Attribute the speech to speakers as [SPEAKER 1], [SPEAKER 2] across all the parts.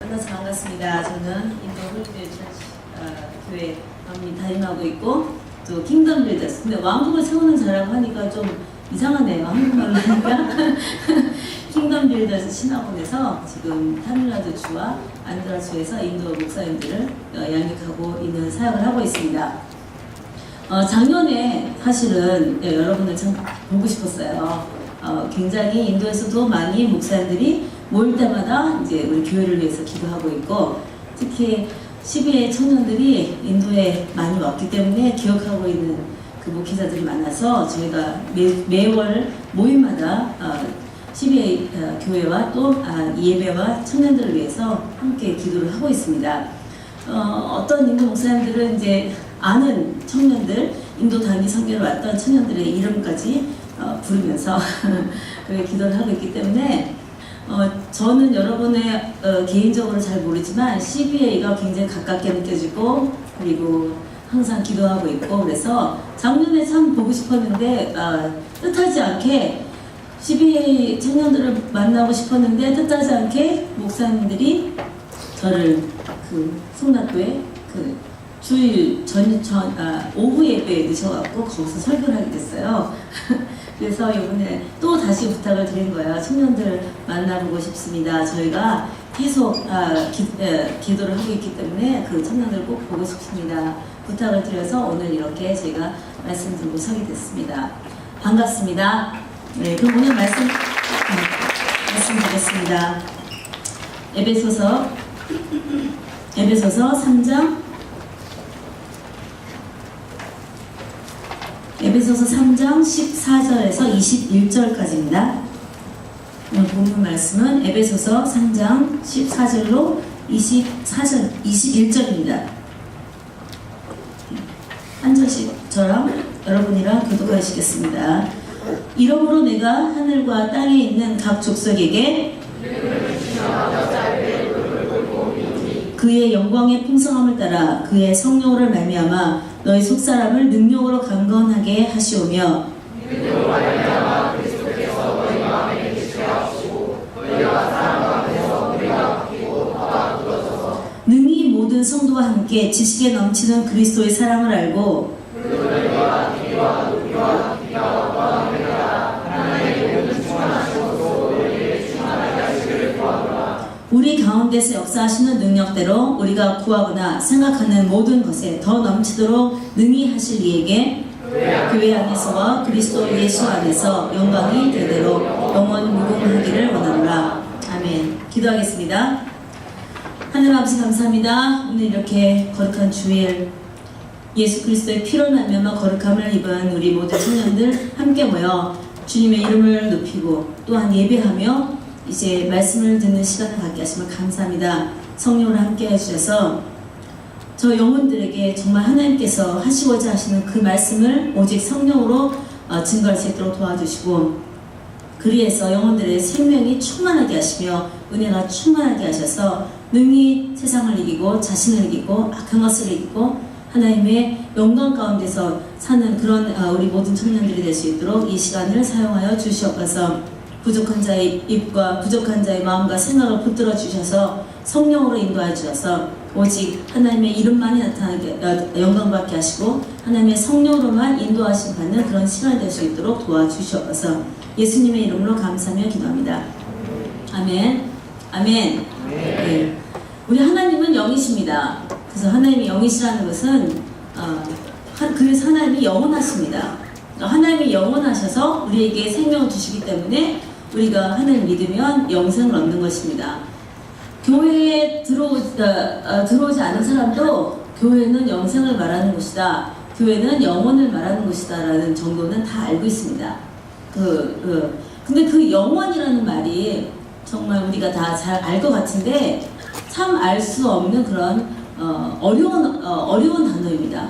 [SPEAKER 1] 만나서 반갑습니다. 저는 인도 홀리데이 교회 담임하고 있고 또 킹덤 빌더스. 근데 왕국을 세우는 자라고 하니까 좀 이상하네요. 한국말로 하니까. 킹덤 빌더스 신학원에서 지금 타밀나두주와 안드라주에서 인도 목사님들을 양육하고 있는 사역을 하고 있습니다. 작년에 사실은 여러분을 참 보고 싶었어요. 굉장히 인도에서도 많이 목사님들이 모일 때마다 이제 우리 교회를 위해서 기도하고 있고, 특히 12회 청년들이 인도에 많이 왔기 때문에 기억하고 있는 그 목회자들이 많아서 저희가 매월 모임마다 12회 교회와 또 예배와 청년들을 위해서 함께 기도를 하고 있습니다. 어떤 인도 목사님들은 이제 아는 청년들, 인도 단위 선교를 왔던 청년들의 이름까지 부르면서 그렇게 기도를 하고 있기 때문에 저는 여러분의 개인적으로 잘 모르지만 CBA가 굉장히 가깝게 느껴지고, 그리고 항상 기도하고 있고, 그래서 작년에 참 보고 싶었는데 뜻하지 않게 CBA 청년들을 만나고 싶었는데 뜻하지 않게 목사님들이 저를 그 성남교회 그 주일 오후 예배에 늦어갖고 거기서 설교를 하게 됐어요. 그래서 이번에 또 다시 부탁을 드린 거예요. 청년들 만나보고 싶습니다. 저희가 계속 기도를 하고 있기 때문에 그 청년들 꼭 보고 싶습니다. 부탁을 드려서 오늘 이렇게 제가 말씀 들고 서게 됐습니다. 반갑습니다. 네, 그럼 오늘 말씀드리겠습니다. 에베소서 3장 에베소서 3장 14절에서 21절까지입니다. 오늘 본문 말씀은 에베소서 3장 14절로 21절입니다. 한 절씩 저랑 여러분이랑 교독하시겠습니다. 이러므로 내가 하늘과 땅에 있는 각 족속에게 그의 영광의 풍성함을 따라 그의 성령으로 말미암아 너희 속사람을 능력으로 강건하게 하시오며 능히 모든 성도와 함께 지식에 넘치는 그리스도의 사랑을 알고 우리 가운데서 역사하시는 능력대로 우리가 구하거나 생각하는 모든 것에 더 넘치도록 능히 하실 이에게 교회 안에서와 그리스도 예수 안에서 영광이 대대로 영원 무궁하기를 원하노라. 아멘. 기도하겠습니다. 하늘 아버지 감사합니다. 오늘 이렇게 거룩한 주일 예수 그리스도의 피로 말미암아 거룩함을 입은 우리 모든 청년들 함께 모여 주님의 이름을 높이고 또한 예배하며 이제 말씀을 듣는 시간을 갖게 하시면 감사합니다. 성령으로 함께 해주셔서 저 영혼들에게 정말 하나님께서 하시고자 하시는 그 말씀을 오직 성령으로 증거할 수 있도록 도와주시고, 그리해서 영혼들의 생명이 충만하게 하시며 은혜가 충만하게 하셔서 능히 세상을 이기고 자신을 이기고 악한 것을 이기고 하나님의 영광 가운데서 사는 그런 우리 모든 청년들이 될 수 있도록 이 시간을 사용하여 주시옵소서. 부족한 자의 입과 부족한 자의 마음과 생각을 붙들어 주셔서 성령으로 인도해 주셔서 오직 하나님의 이름만이 나타나게 영광받게 하시고 하나님의 성령으로만 인도하심 받는 그런 시간이 될 수 있도록 도와주시옵소서. 예수님의 이름으로 감사하며 기도합니다. 아멘. 아멘. 네. 우리 하나님은 영이십니다. 그래서 하나님이 영이시라는 것은 그래서 하나님이 영원하십니다. 하나님이 영원하셔서 우리에게 생명을 주시기 때문에 우리가 하나님을 믿으면 영생을 얻는 것입니다. 교회에 들어오지 않은 사람도 교회는 영생을 말하는 곳이다, 교회는 영원을 말하는 곳이다 라는 정도는 다 알고 있습니다. 근데 그 영원이라는 말이 정말 우리가 다 잘 알 것 같은데 참 알 수 없는 그런 어려운 단어입니다.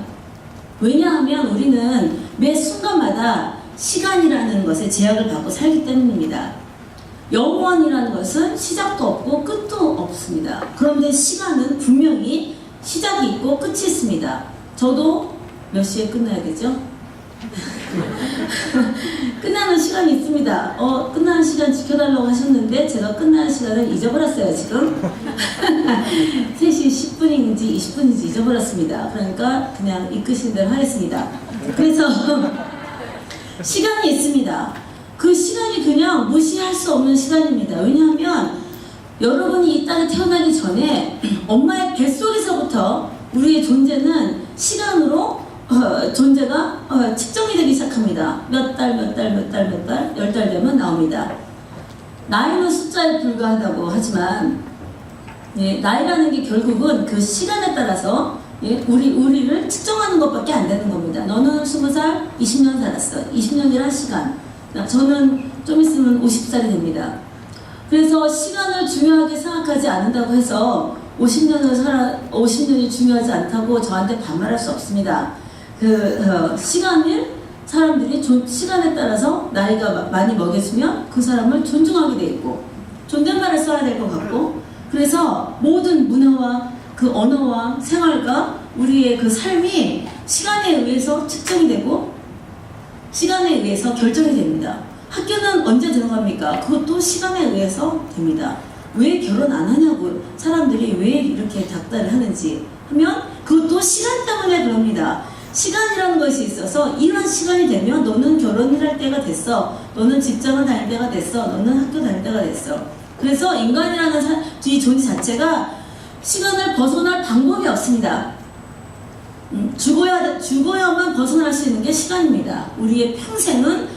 [SPEAKER 1] 왜냐하면 우리는 매 순간마다 시간이라는 것에 제약을 받고 살기 때문입니다. 영원이라는 것은 시작도 없고 끝도 없습니다. 그런데 시간은 분명히 시작이 있고 끝이 있습니다. 저도 몇 시에 끝나야 되죠? 끝나는 시간이 있습니다. 끝나는 시간 지켜달라고 하셨는데 제가 끝나는 시간을 잊어버렸어요 지금. 3시 10분인지 20분인지 잊어버렸습니다. 그러니까 그냥 이끄신 대로 하겠습니다. 그래서 시간이 있습니다. 그 시간이 그냥 무시할 수 없는 시간입니다. 왜냐하면 여러분이 이 땅에 태어나기 전에 엄마의 뱃속에서부터 우리의 존재는 시간으로 존재가 측정이 되기 시작합니다. 몇 달, 10달 되면 나옵니다. 나이는 숫자에 불과하다고 하지만 나이라는 게 결국은 그 시간에 따라서 우리를 측정하는 것밖에 안 되는 겁니다. 너는 20살, 20년 살았어. 20년이란 시간. 저는 좀 있으면 50살이 됩니다. 그래서 시간을 중요하게 생각하지 않는다고 해서 50년이 중요하지 않다고 저한테 반말할 수 없습니다. 시간을 사람들이 시간에 따라서 나이가 많이 먹였으면 그 사람을 존중하게 돼 있고 존댓말을 써야 될 것 같고, 그래서 모든 문화와 그 언어와 생활과 우리의 그 삶이 시간에 의해서 측정이 되고 시간에 의해서 결정이 됩니다. 학교는 언제 들어갑니까? 그것도 시간에 의해서 됩니다. 왜 결혼 안 하냐고 사람들이 왜 이렇게 닥달을 하는지 하면 그것도 시간 때문에 그럽니다. 시간이라는 것이 있어서 이런 시간이 되면 너는 결혼을 할 때가 됐어. 너는 직장을 다닐 때가 됐어. 너는 학교 다닐 때가 됐어. 그래서 인간이라는 이 존재 자체가 시간을 벗어날 방법이 없습니다. 죽어야만 벗어날 수 있는 게 시간입니다. 우리의 평생은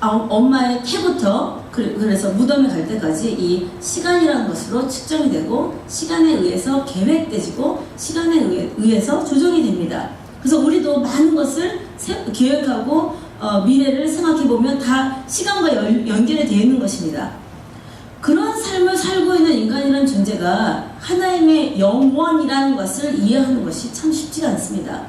[SPEAKER 1] 엄마의 태부터 그래서 무덤에 갈 때까지 이 시간이라는 것으로 측정이 되고 시간에 의해서 계획되지고 시간에 의해서 조정이 됩니다. 그래서 우리도 많은 것을 계획하고 미래를 생각해보면 다 시간과 연결이 되어 있는 것입니다. 그런 삶을 살고 있는 인간이라는 존재가 하나님의 영원이라는 것을 이해하는 것이 참 쉽지가 않습니다.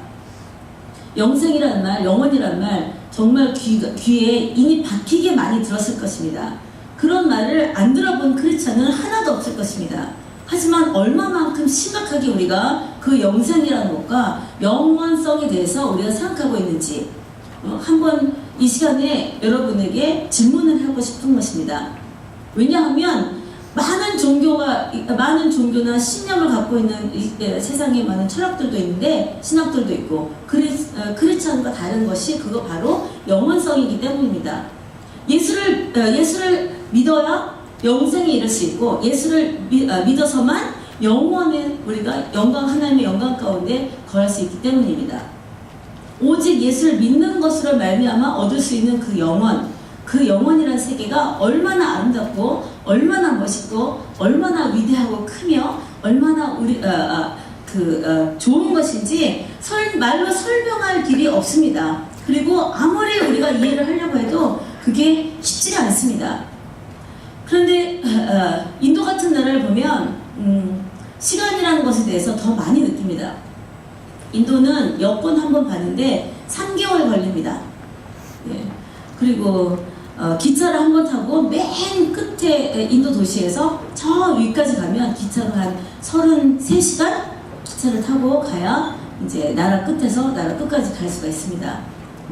[SPEAKER 1] 영생이라는 말, 영원이라는 말 정말 귀에 인이 박히게 많이 들었을 것입니다. 그런 말을 안 들어본 크리스찬은 하나도 없을 것입니다. 하지만 얼마만큼 심각하게 우리가 그 영생이라는 것과 영원성에 대해서 우리가 생각하고 있는지 한번 이 시간에 여러분에게 질문을 하고 싶은 것입니다. 왜냐하면 많은 종교나 신념을 갖고 있는 세상에 많은 철학들도 있는데 신학들도 있고 크리스찬과 다른 것이 그거 바로 영원성이기 때문입니다. 예수를 믿어야 영생에 이를 수 있고 예수를 믿어서만 영원에 우리가 하나님의 영광 가운데 거할 수 있기 때문입니다. 오직 예수를 믿는 것으로 말미암아 얻을 수 있는 그 영원이라는 세계가 얼마나 아름답고 얼마나 멋있고 얼마나 위대하고 크며 얼마나 좋은 것인지 말로 설명할 길이 없습니다. 그리고 아무리 우리가 이해를 하려고 해도 그게 쉽지가 않습니다. 그런데 인도 같은 나라를 보면 시간이라는 것에 대해서 더 많이 느낍니다. 인도는 여권 한번 봤는데 3개월 걸립니다. 그리고 기차를 한번 타고 맨 끝에 인도 도시에서 저 위까지 가면 기차로 한 33시간 기차를 타고 가야 이제 나라 끝에서 나라 끝까지 갈 수가 있습니다.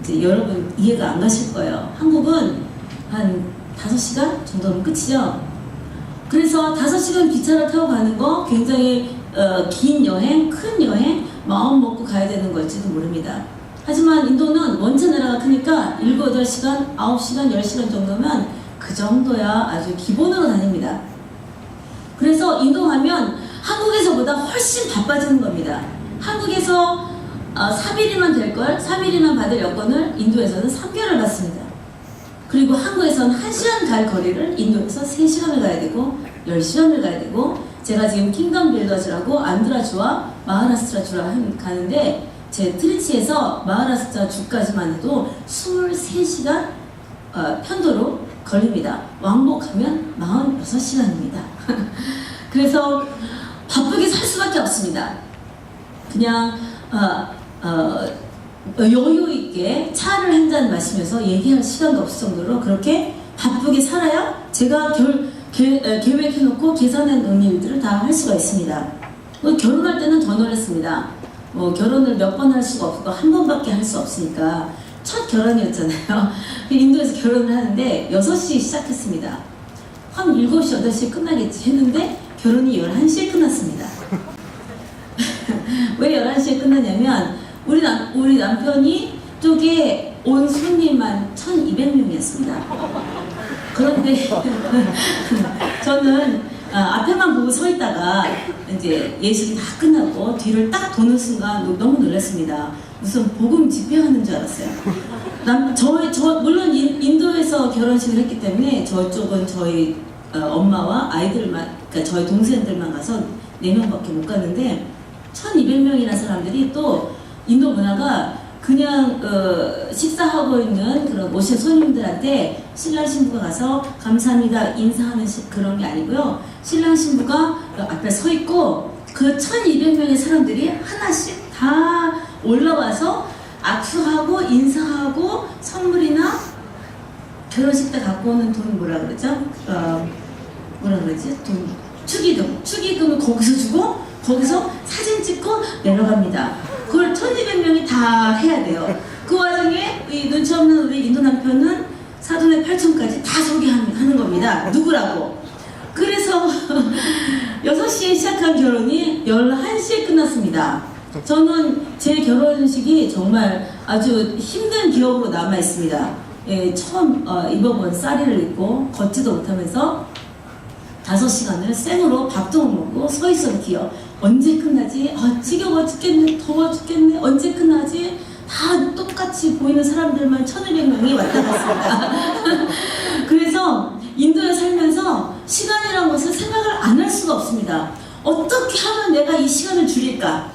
[SPEAKER 1] 이제 여러분 이해가 안 가실 거예요. 한국은 한 5시간 정도면 끝이죠. 그래서 5시간 기차를 타고 가는 거 굉장히 긴 여행, 큰 여행, 마음 먹고 가야 되는 걸지도 모릅니다. 하지만 인도는 원체 나라가 크니까 7, 8시간, 9시간, 10시간 정도면 그 정도야 아주 기본으로 다닙니다. 그래서 인도 가면 한국에서보다 훨씬 바빠지는 겁니다. 한국에서 3일이면 될 걸 3일이면 받을 여권을 인도에서는 3개월을 받습니다. 그리고 한국에서는 1시간 갈 거리를 인도에서 3시간을 가야 되고 10시간을 가야 되고, 제가 지금 킹덤 빌더즈라고 안드라주와 마하라스트라 주를 가는데 제 트리치에서 마하라스트라 주까지만 해도 23시간 편도로 걸립니다. 왕복하면 46시간입니다. 그래서 바쁘게 살 수밖에 없습니다. 그냥 여유 있게 차를 한 잔 마시면서 얘기할 시간도 없을 정도로 그렇게 바쁘게 살아야 제가 계획해놓고 계산해놓은 일들을 다 할 수가 있습니다. 결혼할 때는 더 놀랐습니다. 결혼을 몇 번 할 수가 없고 한 번밖에 할 수 없으니까 첫 결혼이었잖아요. 인도에서 결혼을 하는데 6시에 시작했습니다. 한 7시, 8시에 끝나겠지 했는데 결혼이 11시에 끝났습니다. 왜 11시에 끝났냐면 우리 남편이 쪽에 온 손님만 1200명이었습니다. 그런데 저는 앞에만 보고 서 있다가 이제 예식이 다 끝나고 뒤를 딱 도는 순간 너무 놀랐습니다. 무슨 복음 집회하는 줄 알았어요. 물론 인도에서 결혼식을 했기 때문에 저쪽은 저희 엄마와 아이들만, 그러니까 저희 동생들만 가서 4명밖에 못 갔는데 1200명이나 사람들이 또 인도 문화가 그냥 식사하고 있는 그런 오신 손님들한테 신랑 신부가 가서 감사합니다 인사하는 그런 게 아니고요. 신랑 신부가 앞에 서 있고 그 1200명의 사람들이 하나씩 다 올라와서 악수하고 인사하고 선물이나 결혼식 때 갖고 오는 돈 뭐라 그러죠? 뭐라 그러지? 돈 축의금을 거기서 주고 거기서 사진 찍고 내려갑니다. 그걸 1200명이 다 해야 돼요. 그 와중에 이 눈치 없는 우리 인도 남편은 사돈의 8촌까지 다 소개하는 겁니다. 누구라고. 그래서 6시에 시작한 결혼이 11시에 끝났습니다. 저는 제 결혼식이 정말 아주 힘든 기억으로 남아있습니다. 예, 처음 입어본 쌀이를 입고 걷지도 못하면서 5시간을 생으로 밥도 못 먹고 서 있었던 기억. 언제 끝나지? 지겨워 죽겠네, 더워 죽겠네, 언제 끝나지? 다 똑같이 보이는 사람들만 1200명이 왔다 갔습니다. 그래서 인도에 살면서 시간이라는 것을 생각을 안 할 수가 없습니다. 어떻게 하면 내가 이 시간을 줄일까?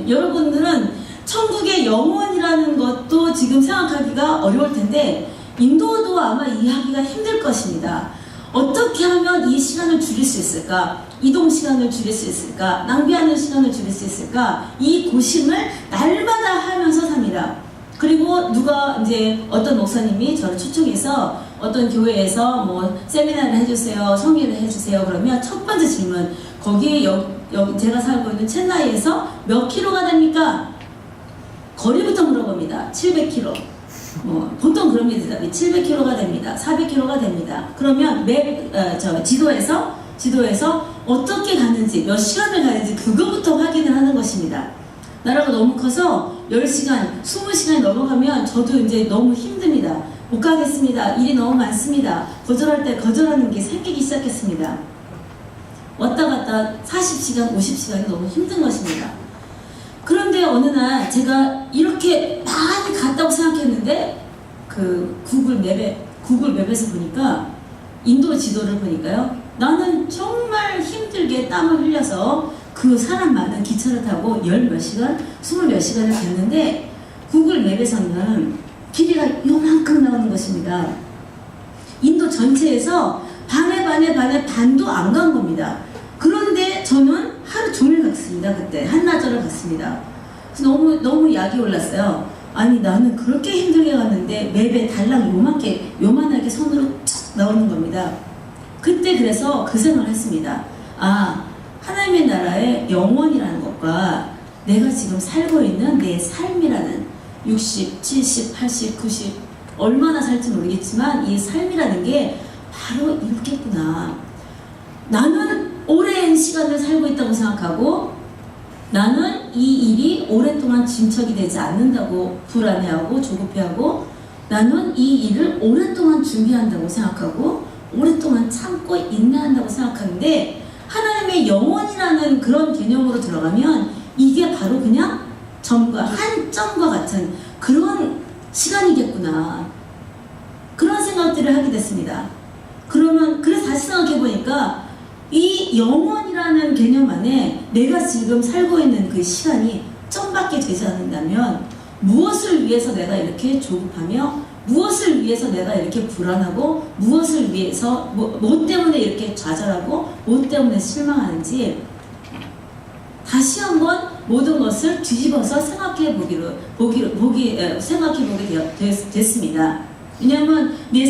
[SPEAKER 1] 여러분들은 천국의 영원이라는 것도 지금 생각하기가 어려울 텐데 인도도 아마 이해하기가 힘들 것입니다. 어떻게 하면 이 시간을 줄일 수 있을까? 이동 시간을 줄일 수 있을까? 낭비하는 시간을 줄일 수 있을까? 이 고심을 날마다 하면서 삽니다. 그리고 누가 이제 어떤 목사님이 저를 초청해서 어떤 교회에서 뭐 세미나를 해주세요, 성의를 해주세요 그러면 첫 번째 질문, 거기 여기 제가 살고 있는 첸나이에서 몇 킬로가 됩니까? 거리부터 물어봅니다. 700km. 보통 그런 게 대답이 700km가 됩니다. 400km가 됩니다. 그러면 지도에서 어떻게 가는지, 몇 시간을 가는지 그거부터 확인을 하는 것입니다. 나라가 너무 커서 10시간, 20시간이 넘어가면 저도 이제 너무 힘듭니다. 못 가겠습니다. 일이 너무 많습니다. 거절할 때 거절하는 게 생기기 시작했습니다. 왔다 갔다 40시간, 50시간이 너무 힘든 것입니다. 그런데 어느 날 제가 이렇게 많이 갔다고 생각했는데 그 구글 맵에서 보니까 인도 지도를 보니까요, 나는 정말 힘들게 땀을 흘려서 그 사람 많은 기차를 타고 10몇 시간, 20몇 시간을 갔는데 구글 맵에서는 길이가 요만큼 나오는 것입니다. 인도 전체에서 반도 안 간 겁니다. 그런데 저는 하루 종일 갔습니다. 그때 한나절을 갔습니다. 그래서 너무 약이 올랐어요. 아니 나는 그렇게 힘들게 갔는데 맵에 달랑 요만하게 선으로 쫙 나오는 겁니다. 그때 그래서 그 생각을 했습니다. 하나님의 나라의 영원이라는 것과 내가 지금 살고 있는 내 삶이라는 60, 70, 80, 90 얼마나 살지 모르겠지만 이 삶이라는 게 바로 이렇겠구나. 나는 오랜 시간을 살고 있다고 생각하고 나는 이 일이 오랫동안 진척이 되지 않는다고 불안해하고 조급해하고 나는 이 일을 오랫동안 준비한다고 생각하고 오랫동안 참고 인내한다고 생각하는데 하나님의 영원이라는 그런 개념으로 들어가면 이게 바로 그냥 한 점과 같은 그런 시간이겠구나. 그런 생각들을 하게 됐습니다. 그래서 다시 생각해보니까 이 영원이라는 개념 안에 내가 지금 살고 있는 그 시간이 점밖에 되지 않는다면 무엇을 위해서 내가 이렇게 조급하며 무엇을 위해서 내가 이렇게 불안하고 무엇을 위해서 뭐 때문에 이렇게 좌절하고 뭐 때문에 실망하는지 다시 한번 모든 것을 뒤집어서 생각해보게 됐습니다. 왜냐하면 내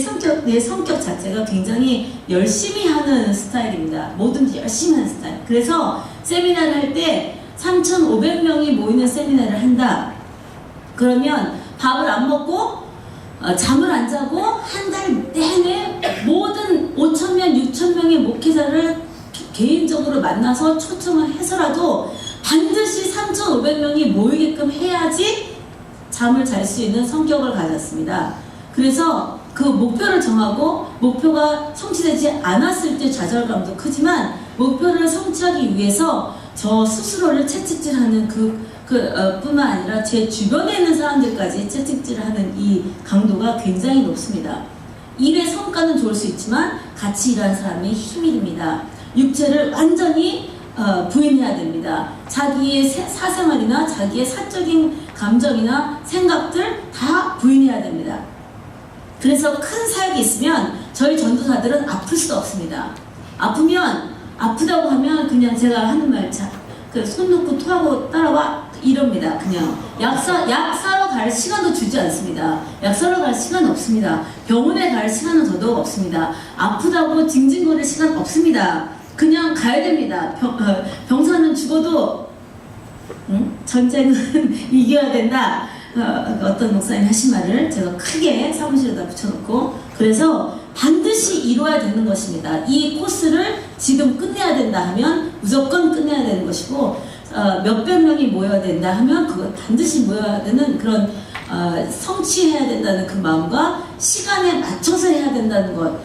[SPEAKER 1] 성격 자체가 굉장히 열심히 하는 스타일입니다. 뭐든지 열심히 하는 스타일. 그래서 세미나를 할 때 3,500명이 모이는 세미나를 한다. 그러면 밥을 안 먹고 잠을 안 자고 한 달 내내 모든 5,000명, 6,000명의 목회자를 개인적으로 만나서 초청을 해서라도 반드시 3,500명이 모이게끔 해야지 잠을 잘 수 있는 성격을 가졌습니다. 그래서 그 목표를 정하고 목표가 성취되지 않았을 때 좌절감도 크지만 목표를 성취하기 위해서 저 스스로를 채찍질하는 뿐만 아니라 제 주변에 있는 사람들까지 채찍질하는 이 강도가 굉장히 높습니다. 일의 성과는 좋을 수 있지만 같이 일하는 사람이 힘이 됩니다. 육체를 완전히 부인해야 됩니다. 자기의 사생활이나 자기의 사적인 감정이나 생각들 다 부인해야 됩니다. 그래서 큰 사역이 있으면 저희 전도사들은 아플 수 없습니다. 아프다고 하면 그냥 제가 하는 말, 손 놓고 토하고 따라와 이럽니다. 그냥 약 사러 갈 시간도 주지 않습니다. 약 사러 갈 시간 없습니다. 병원에 갈 시간은 더더욱 없습니다. 아프다고 징징거릴 시간 없습니다. 그냥 가야 됩니다. 병사는 죽어도 전쟁은 이겨야 된다. 어떤 목사님 하신 말을 제가 크게 사무실에다 붙여놓고, 그래서 반드시 이루어야 되는 것입니다. 이 코스를 지금 끝내야 된다 하면 무조건 끝내야 되는 것이고, 몇백 명이 모여야 된다 하면 그거 반드시 모여야 되는 그런 성취해야 된다는 그 마음과 시간에 맞춰서 해야 된다는 것,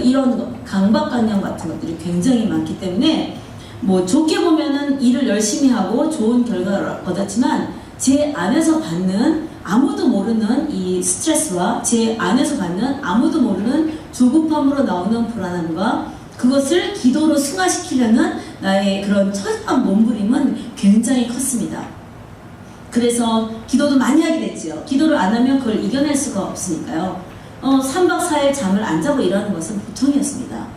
[SPEAKER 1] 이런 강박관념 같은 것들이 굉장히 많기 때문에, 뭐 좋게 보면은 일을 열심히 하고 좋은 결과를 얻었지만 제 안에서 받는 아무도 모르는 이 스트레스와 제 안에서 받는 아무도 모르는 조급함으로 나오는 불안함과 그것을 기도로 승화시키려는 나의 그런 철저한 몸부림은 굉장히 컸습니다. 그래서 기도도 많이 하게 됐죠. 기도를 안 하면 그걸 이겨낼 수가 없으니까요. 3박 4일 잠을 안 자고 일하는 것은 보통이었습니다.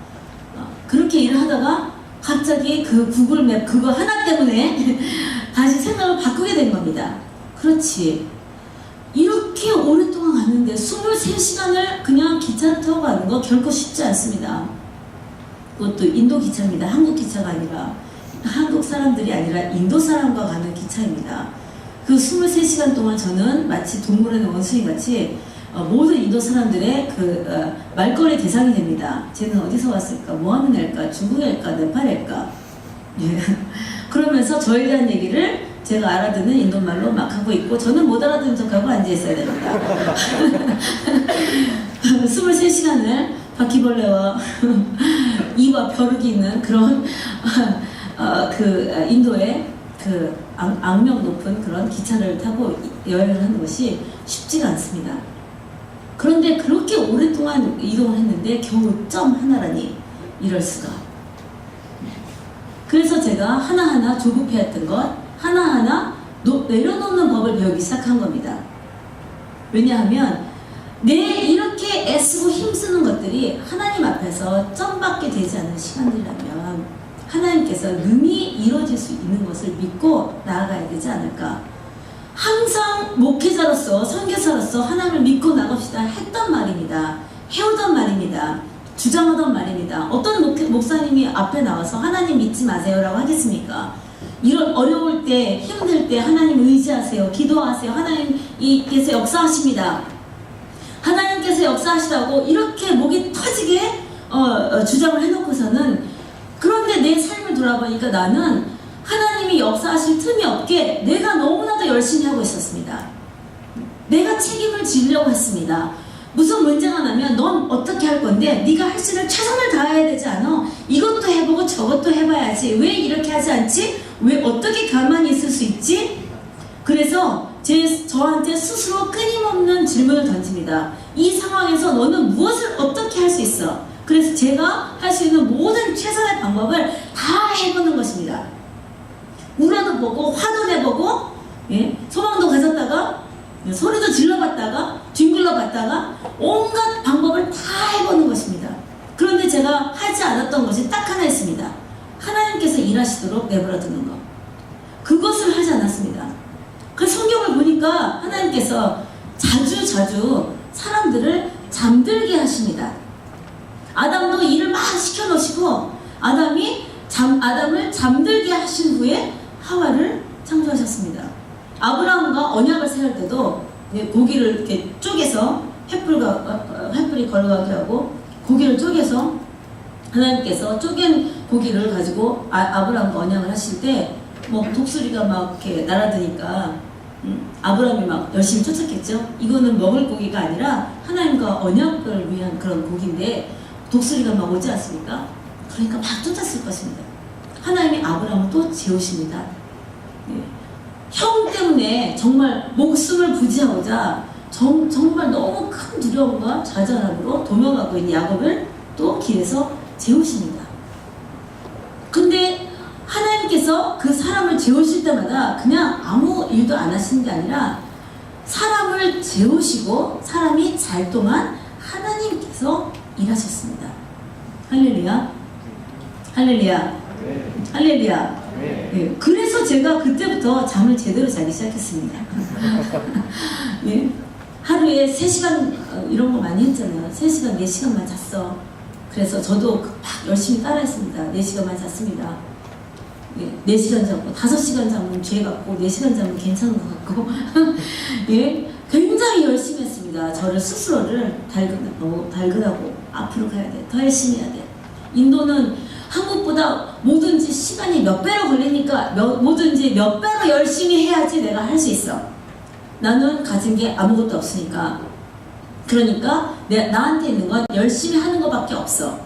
[SPEAKER 1] 그렇게 일을 하다가 갑자기 그 구글 맵 그거 하나 때문에 다시 생각을 바꾸게 된 겁니다. 그렇지. 이렇게 오랫동안 갔는데 23시간을 그냥 기차 타고 가는 거 결코 쉽지 않습니다. 그것도 인도 기차입니다. 한국 기차가 아니라, 한국 사람들이 아니라 인도 사람과 가는 기차입니다. 그 23시간 동안 저는 마치 동물의 원숭이 같이 모든 인도 사람들의 말거리 대상이 됩니다. 쟤는 어디서 왔을까? 뭐 하는 애일까? 중국 애일까? 네팔 애일까? 예. 그러면서 저에 대한 얘기를 제가 알아듣는 인도말로 막 하고 있고, 저는 못 알아듣는 척하고 앉아있어야 됩니다. 23시간을 바퀴벌레와 이와 벼룩이 있는 그런 인도의 악명 높은 그런 기차를 타고 여행을 하는 것이 쉽지가 않습니다. 그런데 그렇게 오랫동안 이동을 했는데 겨우 점 하나라니, 이럴 수가. 그래서 제가 하나하나 조급해했던 것 하나하나 내려놓는 법을 배우기 시작한 겁니다. 왜냐하면 내 이렇게 애쓰고 힘쓰는 것들이 하나님 앞에서 점받게 되지 않는 시간들이라면 하나님께서 능히 이루어질 수 있는 것을 믿고 나아가야 되지 않을까. 항상 목회자로서 선교사로서 하나님을 믿고 나갑시다 했던 말입니다. 해오던 말입니다. 주장하던 말입니다. 어떤 목사님이 앞에 나와서 하나님 믿지 마세요라고 하겠습니까? 이런 어려울 때, 힘들 때 하나님 의지하세요. 기도하세요. 하나님께서 역사하십니다. 하나님께서 역사하시라고 이렇게 목이 터지게 주장을 해놓고서는, 그런데 내 삶을 돌아보니까 나는 하나님이 역사하실 틈이 없게 내가 너무나도 열심히 하고 있었습니다. 내가 책임을 지려고 했습니다. 무슨 문제가 나면 넌 어떻게 할 건데 네가 할 수 있는 최선을 다해야 되지 않아? 이것도 해보고 저것도 해봐야지. 왜 이렇게 하지 않지? 왜 어떻게 가만히 있을 수 있지? 그래서 저한테 스스로 끊임없는 질문을 던집니다. 이 상황에서 너는 무엇을 어떻게 할 수 있어? 그래서 제가 할 수 있는 모든 최선의 방법을 다 해보는 것입니다. 울어도 보고 화도 내보고, 예? 소망도 가졌다가 소리도 질러봤다가 뒹굴러봤다가 온갖 방법을 다 해보는 것입니다. 그런데 제가 하지 않았던 것이 딱 하나 있습니다. 하나님께서 일하시도록 내버려두는 것. 그것을 하지 않았습니다. 그 성경을 보니까 하나님께서 자주 사람들을 잠들게 하십니다. 아담도 일을 막 시켜놓으시고 아담을 잠들게 하신 후에 하와를 창조하셨습니다. 아브라함과 언약을 세울 때도 고기를 이렇게 쪼개서 횃불이 걸어가게 하고 고기를 쪼개서 하나님께서 쪼갠 고기를 가지고 아브라함과 언약을 하실 때 뭐 독수리가 막 이렇게 날아드니까 아브라함이 막 열심히 쫓았겠죠. 이거는 먹을 고기가 아니라 하나님과 언약을 위한 그런 고기인데 독수리가 막 오지 않습니까? 그러니까 막 쫓았을 것입니다. 하나님이 아브라함을 또 재우십니다. 네. 형 때문에 정말 목숨을 부지하고자 정말 너무 큰 두려움과 좌절함으로 도망가고 있는 야곱을 또 길에서 재우십니다. 근데 하나님께서 그 사람을 재우실 때마다 그냥 아무 일도 안 하시는 게 아니라 사람을 재우시고 사람이 잘 동안 하나님께서 일하셨습니다. 할렐루야. 할렐루야. 할렐루야. 네. 그래서 제가 그때부터 잠을 제대로 자기 시작했습니다. 예. 하루에 3시간 이런 거 많이 했잖아요. 3시간, 4시간만 잤어. 그래서 저도 막 열심히 따라했습니다. 4시간만 잤습니다. 예. 4시간 자고 5시간 자면 죄 같고 4시간 자면 괜찮은 것 같고 예. 굉장히 열심히 했습니다. 저를 스스로를 달근하고 앞으로 가야 돼. 더 열심히 해야 돼. 인도는 한국보다 뭐든지 시간이 몇 배로 걸리니까 뭐든지 몇 배로 열심히 해야지 내가 할 수 있어. 나는 가진 게 아무것도 없으니까. 그러니까 나한테 있는 건 열심히 하는 것밖에 없어.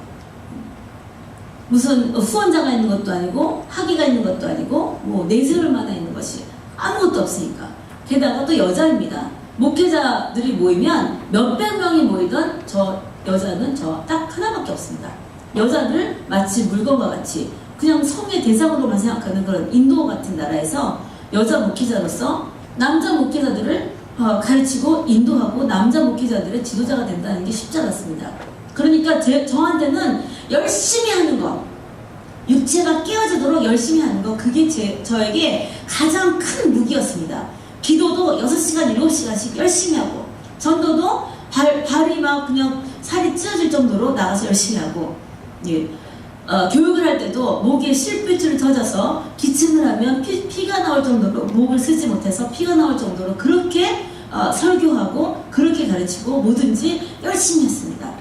[SPEAKER 1] 무슨 후원자가 있는 것도 아니고 학위가 있는 것도 아니고 뭐 내세울만한 있는 것이 아무것도 없으니까. 게다가 또 여자입니다. 목회자들이 모이면 몇백 명이 모이던 저 여자는 저 딱 하나밖에 없습니다. 여자들 마치 물건과 같이 그냥 성의 대상으로만 생각하는 그런 인도 같은 나라에서 여자 목회자로서 남자 목회자들을 가르치고 인도하고 남자 목회자들의 지도자가 된다는 게 쉽지 않았습니다. 그러니까 저한테는 열심히 하는 거, 육체가 깨어지도록 열심히 하는 거, 그게 저에게 가장 큰 무기였습니다. 기도도 6시간, 7시간씩 열심히 하고, 전도도 발이 막 그냥 살이 찢어질 정도로 나가서 열심히 하고, 예. 교육을 할 때도 목에 실핏줄을 젖어서 기침을 하면 피가 나올 정도로 목을 쓰지 못해서 피가 나올 정도로 그렇게 설교하고 그렇게 가르치고 뭐든지 열심히 했습니다.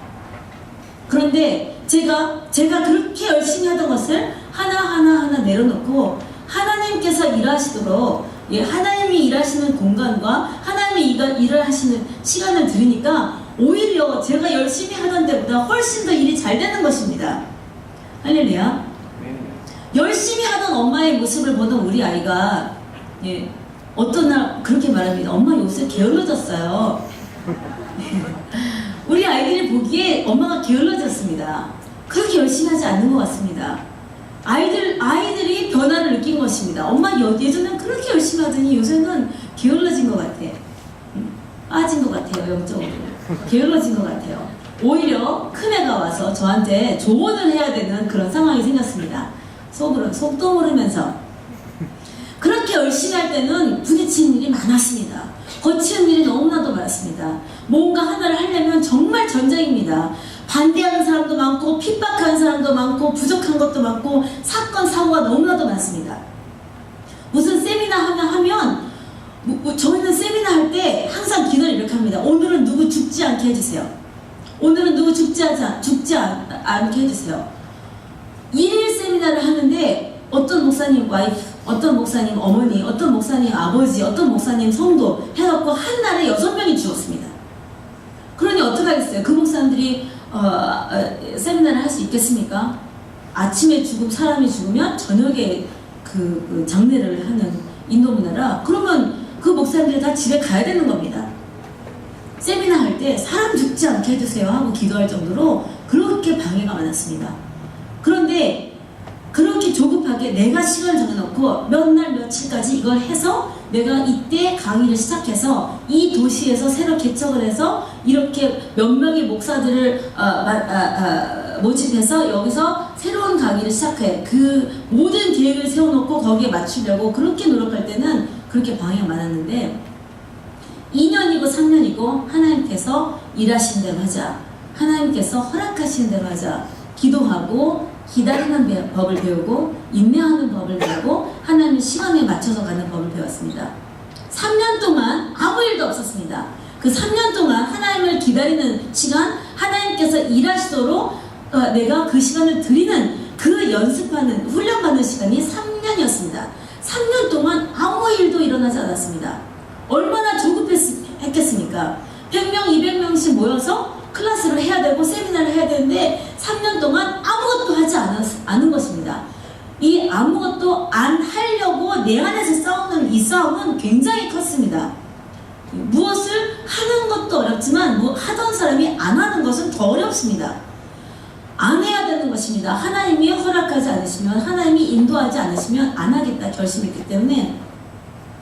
[SPEAKER 1] 그런데 제가 그렇게 열심히 하던 것을 하나하나 내려놓고 하나님께서 일하시도록, 예, 하나님이 일하시는 공간과 하나님이 일을 하시는 시간을 들으니까 오히려 제가 열심히 하던 때보다 훨씬 더 일이 잘 되는 것입니다. 할렐루야. 열심히 하던 엄마의 모습을 보던 우리 아이가, 예, 어떤 날 그렇게 말합니다. 엄마 요새 게을러졌어요. 우리 아이들이 보기에 엄마가 게을러졌습니다. 그렇게 열심히 하지 않는 것 같습니다. 아이들이 변화를 느낀 것입니다. 엄마 예전엔 그렇게 열심히 하더니 요새는 게을러진 것 같아. 빠진 것 같아요. 영적으로. 게을러진 것 같아요. 오히려 큰애가 와서 저한테 조언을 해야 되는 그런 상황이 생겼습니다. 속도 모르면서. 그렇게 열심히 할 때는 부딪히는 일이 많았습니다. 거치는 일이 너무나도 많았습니다. 뭔가 하나를 하려면 정말 전쟁입니다. 반대하는 사람도 많고 핍박하는 사람도 많고 부족한 것도 많고 사건 사고가 너무나도 많습니다. 무슨 세미나 하면 저희는 세미나 할 때 항상 기도를 이렇게 합니다. 오늘은 누구 죽지 않게 해주세요. 오늘은 누구 죽지 않게 해주세요. 1일 세미나를 하는데 어떤 목사님 와이프, 어떤 목사님 어머니, 어떤 목사님 아버지, 어떤 목사님 성도 해갖고 한 날에 6명이 죽었습니다. 그러니 어떡하겠어요? 그 목사님들이 세미나를 할 수 있겠습니까? 아침에 사람이 죽으면 저녁에 그 장례를 하는 인도 문화라, 그러면 그 목사님들이 다 집에 가야 되는 겁니다. 세미나 할 때 사람 죽지 않게 해주세요 하고 기도할 정도로 그렇게 방해가 많았습니다. 그런데 그렇게 조급하게 내가 시간을 정해놓고 몇 날 며칠까지 이걸 해서 내가 이때 강의를 시작해서 이 도시에서 새로 개척을 해서 이렇게 몇 명의 목사들을 모집해서 여기서 새로운 강의를 시작해. 그 모든 계획을 세워놓고 거기에 맞추려고 그렇게 노력할 때는 그렇게 방해가 많았는데 2년이고 3년이고 하나님께서 일하시는 대로 하자, 하나님께서 허락하시는 대로 하자, 기도하고 기다리는 법을 배우고 인내하는 법을 배우고 하나님의 시간에 맞춰서 가는 법을 배웠습니다. 3년 동안 아무 일도 없었습니다. 그 3년 동안 하나님을 기다리는 시간, 하나님께서 일하시도록 내가 그 시간을 드리는 그 연습하는 훈련받는 시간이 3년이었습니다. 3년 동안 아무 일도 일어나지 않았습니다. 얼마나 조급했겠습니까? 100명, 200명씩 모여서 클래스를 해야 되고 세미나를 해야 되는데 3년 동안 아무것도 하지 않은 것입니다. 이 아무것도 안 하려고 내 안에서 싸우는 이 싸움은 굉장히 컸습니다. 무엇을 하는 것도 어렵지만 하던 사람이 안 하는 것은 더 어렵습니다. 안 해야 되는 것입니다. 하나님이 허락하지 않으시면, 하나님이 인도하지 않으시면 안 하겠다 결심했기 때문에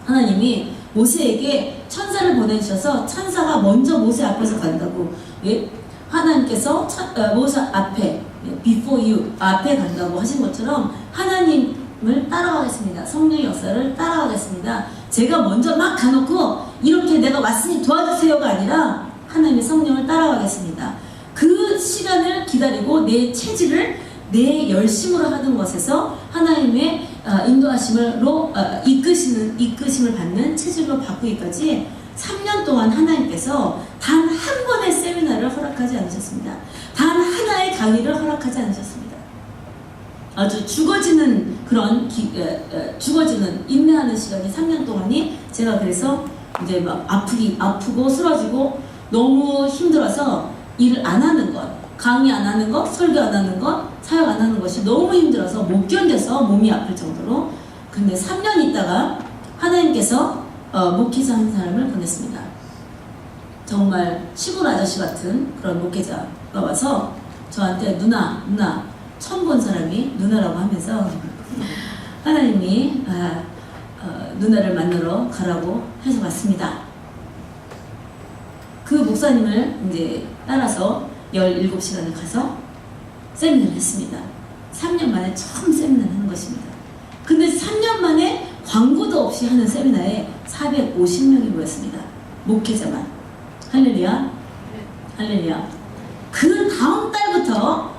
[SPEAKER 1] 하나님이 모세에게 천사를 보내주셔서 천사가 먼저 모세 앞에서 간다고, 예? 하나님께서 모세 앞에 before you 앞에 간다고 하신 것처럼 하나님을 따라가겠습니다. 성령의 역사를 따라가겠습니다. 제가 먼저 막 가놓고 이렇게 내가 왔으니 도와주세요가 아니라 하나님의 성령을 따라가겠습니다. 그 시간을 기다리고 내 체질을 내 열심으로 하는 것에서 하나님의 인도하심으로 이끄심을 받는 체질로 바꾸기까지 3년 동안 하나님께서 단 한 번의 세미나를 허락하지 않으셨습니다. 단 하나의 강의를 허락하지 않으셨습니다. 아주 죽어지는 인내하는 시간이 3년 동안이 제가 그래서 이제 막 아프고 쓰러지고 너무 힘들어서 일을 안 하는 것, 강의 안 하는 것, 설교 안 하는 것, 사역 안 하는 것이 너무 힘들어서 못 견뎌서 몸이 아플 정도로. 근데 3년 있다가 하나님께서 목회자 한 사람을 보냈습니다. 정말 시골 아저씨 같은 그런 목회자가 와서 저한테 누나 처음 본 사람이 누나라고 하면서 하나님이 누나를 만나러 가라고 해서 왔습니다. 그 목사님을 이제 따라서 17시간을 가서 세미나를 했습니다. 3년 만에 처음 세미나를 하는 것입니다. 근데 3년 만에 광고도 없이 하는 세미나에 450명이 모였습니다. 목회자만. 할렐루야. 할렐루야. 그 다음 달부터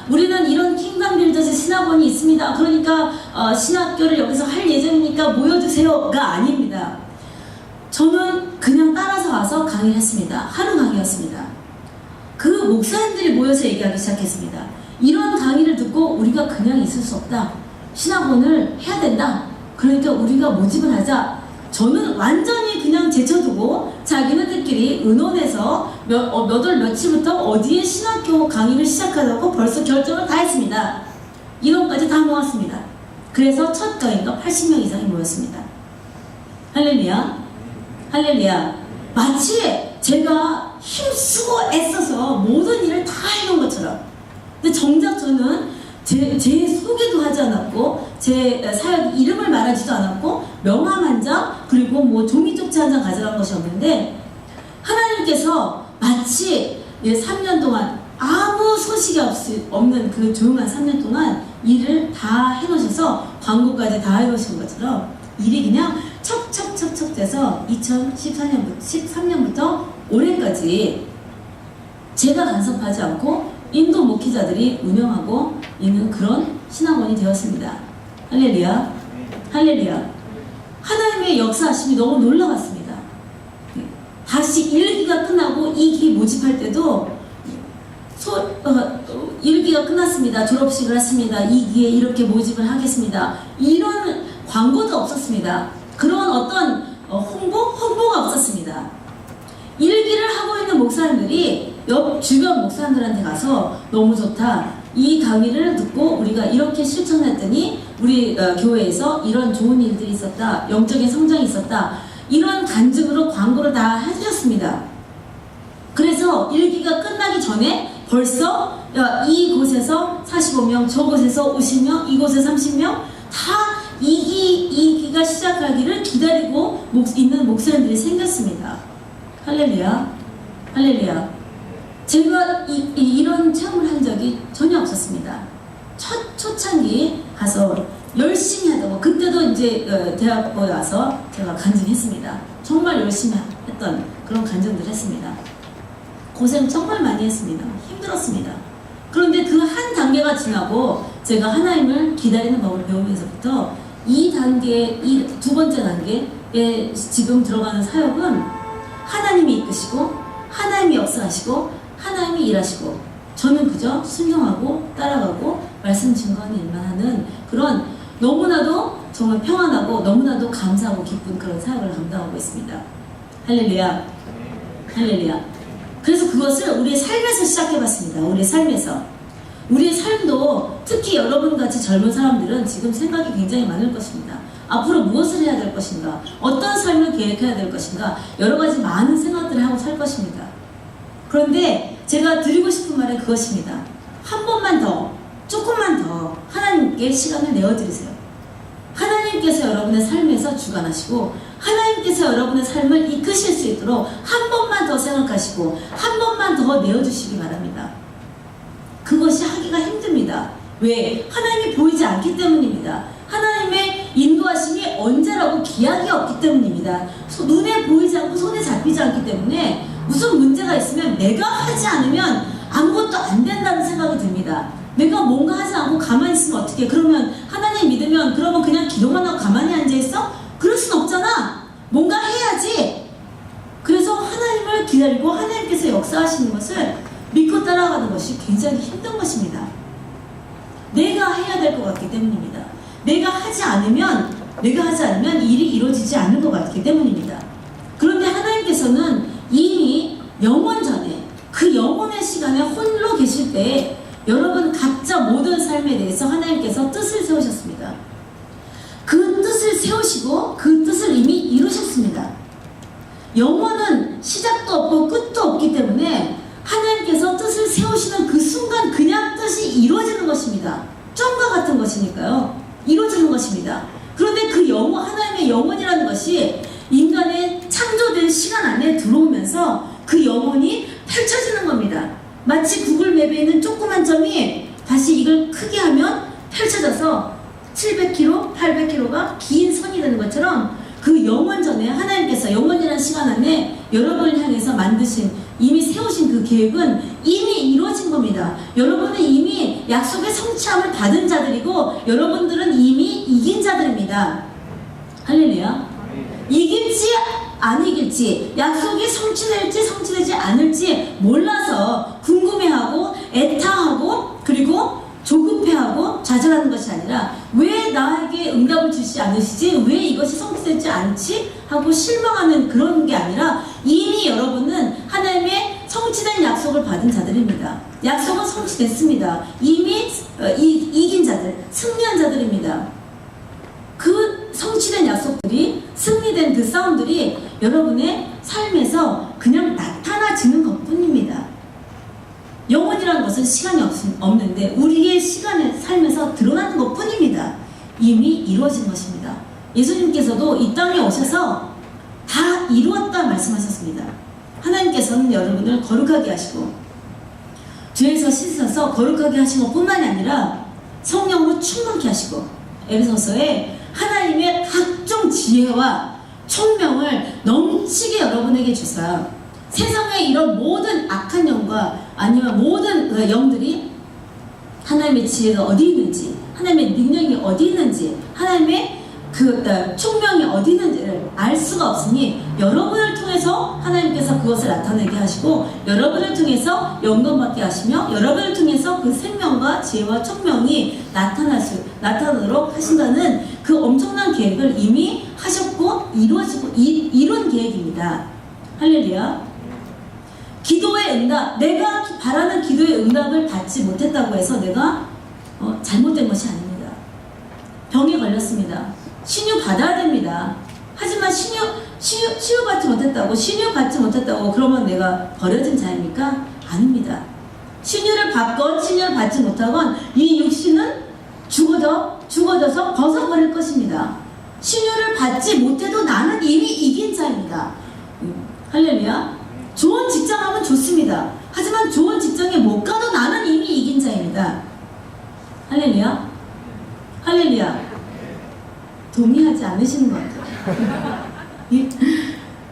[SPEAKER 1] 우리는 이런 킹덤 빌더즈 신학원이 있습니다. 그러니까 신학교를 여기서 할 예정이니까 모여주세요가 아닙니다. 저는 그냥 따라서 와서 강의를 했습니다. 하루 강의였습니다. 그 목사님들이 모여서 얘기하기 시작했습니다. 이런 강의를 듣고 우리가 그냥 있을 수 없다. 신학원을 해야 된다. 그러니까 우리가 모집을 하자. 저는 완전히 그냥 제쳐두고 자기네들끼리 의논해서 몇월 며칠부터 어디에 신학교 강의를 시작하려고 벌써 결정을 다 했습니다. 인원까지 다 모았습니다. 그래서 첫 강의가 80명 이상이 모였습니다. 할렐루야. 할렐루야. 마치 제가 힘쓰고 애써서 모든 일을 다 해놓은 것처럼. 근데 정작 저는 제 소개도 하지 않았고 제 사역 이름을 말하지도 않았고 명함 한 장 그리고 뭐 종이 쪽지 한 장 가져간 것이 없는데 하나님께서 마치 3년 동안 아무 소식이 없는 그 조용한 3년 동안 일을 다 해놓으셔서 광고까지 다 해놓으신 것처럼 일이 그냥 척척척척 돼서 2013년부터 올해까지 제가 간섭하지 않고 인도 목회자들이 운영하고 있는 그런 신학원이 되었습니다. 할렐루야. 할렐루야. 하나님의 역사하심이 너무 놀라웠습니다. 다시 1기가 끝나고 2기 모집할 때도 1기가 끝났습니다. 졸업식을 했습니다. 2기에 이렇게 모집을 하겠습니다. 이런 광고도 없었습니다. 그런 어떤 홍보가 없었습니다. 1기를 하고 있는 목사님들이 옆 주변 목사님들한테 가서 너무 좋다. 이 강의를 듣고 우리가 이렇게 실천했더니 우리 교회에서 이런 좋은 일들이 있었다. 영적인 성장이 있었다. 이런 간증으로 광고를 다 해주셨습니다. 그래서 1기가 끝나기 전에 벌써 이곳에서 45명, 저곳에서 50명, 이곳에 30명 다 2기가 시작하기를 기다리고 있는 목사님들이 생겼습니다. 할렐루야. 할렐루야. 제가 이런 체험을 한 적이 전혀 없었습니다. 초창기 가서 열심히 하다고 그때도 이제 대학교에 와서 제가 간증했습니다. 정말 열심히 했던 그런 간증들 했습니다. 고생 정말 많이 했습니다. 힘들었습니다. 그런데 그 한 단계가 지나고 제가 하나님을 기다리는 법을 배우면서부터 이 두 번째 단계에 지금 들어가는 사역은 하나님이 이끄시고 하나님이 역사하시고 하나님이 일하시고 저는 그저 순종하고 따라가고 말씀 증거하는 일만 하는 그런 너무나도 정말 평안하고 너무나도 감사하고 기쁜 그런 사역을 감당하고 있습니다. 할렐루야. 할렐루야. 그래서 그것을 우리의 삶에서 시작해봤습니다. 우리의 삶에서. 우리의 삶도 특히 여러분같이 젊은 사람들은 지금 생각이 굉장히 많을 것입니다. 앞으로 무엇을 해야 될 것인가? 어떤 삶을 계획해야 될 것인가? 여러 가지 많은 생각들을 하고 살 것입니다. 그런데 제가 드리고 싶은 말은 그것입니다. 한 번만 더, 조금만 더 하나님께 시간을 내어드리세요. 하나님께서 여러분의 삶에서 주관하시고 하나님께서 여러분의 삶을 이끄실 수 있도록 한 번만 더 생각하시고 한 번만 더 내어주시기 바랍니다. 그것이 하기가 힘듭니다. 왜? 하나님이 보이지 않기 때문입니다. 하나님의 인도하심이 언제라고 기약이 없기 때문입니다. 눈에 보이지 않고 손에 잡히지 않기 때문에 무슨 문제가 있으면 내가 하지 않으면 아무것도 안 된다는 생각이 듭니다. 내가 뭔가 하지 않고 가만히 있으면 어떻게? 그러면 하나님 믿으면 그러면 그냥 기도만 하고 가만히 앉아있어? 그럴 순 없잖아. 뭔가 해야지. 그래서 하나님을 기다리고 하나님께서 역사하시는 것을 믿고 따라가는 것이 굉장히 힘든 것입니다. 내가 해야 될 것 같기 때문입니다. 내가 하지 않으면 일이 이루어지지 않을 것 같기 때문입니다. 그런데 하나님께서는 이미 영원 전에 그 영원의 시간에 홀로 계실 때 여러분 각자 모든 삶에 대해서 하나님께서 뜻을 세우셨습니다. 그 뜻을 세우시고 그 뜻을 이미 이루셨습니다. 영원은 시작도 없고 끝도 없기 때문에 하나님께서 뜻을 세우시는 그 순간 그냥 뜻이 이루어지는 것입니다. 점과 같은 것이니까요. 이루어지는 것입니다. 그런데 그 하나님의 영원이라는 것이 인간의 창조된 시간 안에 들어오면서 그 영혼이 펼쳐지는 겁니다. 마치 구글 맵에 있는 조그만 점이 다시 이걸 크게 하면 펼쳐져서 700km, 800km가 긴 선이 되는 것처럼 그 영원 전에 하나님께서 영원이라는 시간 안에 여러분을 향해서 만드신 이미 세우신 그 계획은 이미 이루어진 겁니다. 여러분은 이미 약속의 성취함을 받은 자들이고 여러분들은 이미 이긴 자들입니다. 할렐루야. 이길지 안 이길지 약속이 성취될지 성취되지 않을지 몰라서 궁금해하고 애타하고 그리고 조급해하고 좌절하는 것이 아니라 왜 나에게 응답을 주시지 않으시지? 왜 이것이 성취되지 않지? 하고 실망하는 그런 게 아니라 이미 여러분은 하나님의 성취된 약속을 받은 자들입니다. 약속은 성취됐습니다. 이미 이긴 자들, 승리한 자들입니다. 그 성취된 약속들이 승리된 그 싸움들이 여러분의 삶에서 그냥 나타나지는 것뿐입니다. 영혼이라는 것은 시간이 없는데 우리의 시간의 삶에서 드러나는 것뿐입니다. 이미 이루어진 것입니다. 예수님께서도 이 땅에 오셔서 다 이루었다 말씀하셨습니다. 하나님께서는 여러분을 거룩하게 하시고 죄에서 씻으셔서 거룩하게 하신 것뿐만이 아니라 성령으로 충만케 하시고 에베소서에 하나님의 각종 지혜와 총명을 넘치게 여러분에게 주사 세상의 이런 모든 악한 영과 아니면 모든 영들이 하나님의 지혜가 어디 있는지 하나님의 능력이 어디 있는지 하나님의 그 총명이 어디 있는지를 알 수가 없으니 여러분을 통해서 하나님께서 그것을 나타내게 하시고 여러분을 통해서 영광받게 하시며 여러분을 통해서 그 생명과 지혜와 총명이 나타나도록 하신다는 그 엄청난 계획을 이미 하셨고 이룬 계획입니다. 할렐루야. 기도의 응답, 내가 바라는 기도의 응답을 받지 못했다고 해서 내가 잘못된 것이 아닙니다. 병에 걸렸습니다. 신유 받아야 됩니다. 하지만 치유받지 못했다고 그러면 내가 버려진 자입니까? 아닙니다. 신유를 받건 신유를 받지 못하건 이 육신은 죽어져서 벗어버릴 것입니다. 신유를 받지 못해도 나는 이미 이긴 자입니다. 할렐루야. 좋은 직장 하면 좋습니다. 하지만 좋은 직장에 못 가도 나는 이미 이긴 자입니다. 할렐루야. 할렐루야. 동의하지 않으시는 것 같아요.